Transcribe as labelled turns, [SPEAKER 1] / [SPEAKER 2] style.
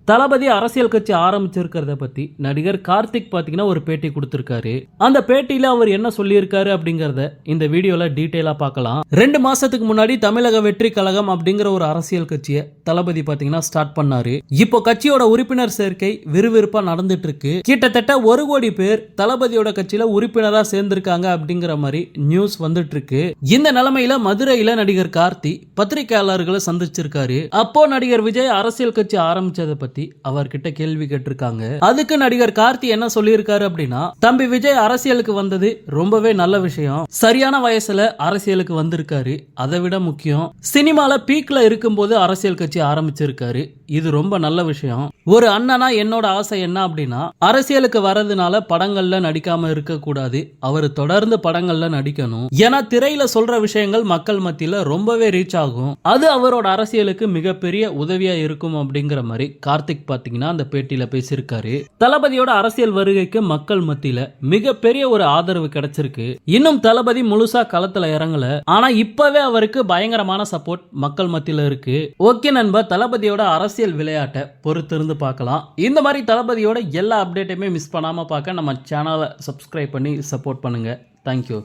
[SPEAKER 1] தளபதி அரசியல் கட்சி ஆரம்பிச்சிருக்கிறத பத்தி நடிகர் கார்த்திக் பாத்தீங்கன்னா ஒரு பேட்டி கொடுத்திருக்காரு. அந்த பேட்டியில அவர் என்ன சொல்லியிருக்காரு அப்படிங்கறத இந்த வீடியோல டீடைலா பார்க்கலாம். 2 மாசத்துக்கு முன்னாடி தமிழக வெற்றி கழகம் அப்படிங்கிற ஒரு அரசியல் கட்சியை தளபதி பாத்தீங்கன்னா ஸ்டார்ட் பண்ணாரு. இப்போ கட்சியோட உறுப்பினர் சேர்க்கை விறுவிறுப்பா நடந்துட்டு இருக்கு. கிட்டத்தட்ட 1 கோடி பேர் தளபதியோட கட்சியில உறுப்பினரா சேர்ந்திருக்காங்க அப்படிங்கிற மாதிரி நியூஸ் வந்துட்டு இருக்கு. இந்த நிலைமையில மதுரையில நடிகர் கார்த்தி பத்திரிகையாளர்களை சந்திச்சிருக்காரு. அப்போ நடிகர் விஜய் அரசியல் கட்சி ஆரம்பிச்சதை பத்தி அவர்கிட்ட கேள்வி கேட்டிருக்காங்க. அதுக்கு நடிகர் கார்த்தி என்ன சொல்லியிருக்காரு அப்படின்னா, தம்பி விஜய் அரசியலுக்கு வந்தது ரொம்பவே நல்ல விஷயம். சரியான வயசுல அரசியலுக்கு வந்திருக்காரு. அதை விட முக்கியம், சினிமால பீக்ல இருக்கும்போது அரசியல் கட்சி ஆரம்பிச்சிருக்காரு. இது ரொம்ப நல்ல விஷயம். ஒரு அண்ணனா என்னோட ஆசை என்ன அப்படின்னா, அரசியலுக்கு வரதுனால படங்கள்ல நடிக்காம இருக்க கூடாது. அவர் தொடர்ந்து படங்கள்ல நடிக்கணும். ஏன்னா திரையில சொல்ற விஷயங்கள் மக்கள் மத்தியில ரொம்பவே ரீச் ஆகும். அது அவரோட அரசியலுக்கு மிகப்பெரிய உதவியா இருக்கும் அப்படிங்கிற மாதிரி கார்த்திக் பாத்தீங்கன்னா அந்த பேட்டியில பேசியிருக்காரு. தளபதியோட அரசியல் வருகைக்கு மக்கள் மத்தியில மிகப்பெரிய ஒரு ஆதரவு கிடைச்சிருக்கு. இன்னும் தளபதி முழுசா களத்துல இறங்கல. ஆனா இப்பவே அவருக்கு பயங்கரமான சப்போர்ட் மக்கள் மத்தியில இருக்கு. ஓகே நண்பா, தளபதியோட அரசியல் விளையாட்டை பொறுத்திருந்து பார்க்கலாம். இந்த மாதிரி தளபதியோட எல்லா அப்டேட்டையுமே மிஸ் பண்ணாம பார்க்க நம்ம சேனலை சப்ஸ்கிரைப் பண்ணி சப்போர்ட் பண்ணுங்க. தேங்க்யூ.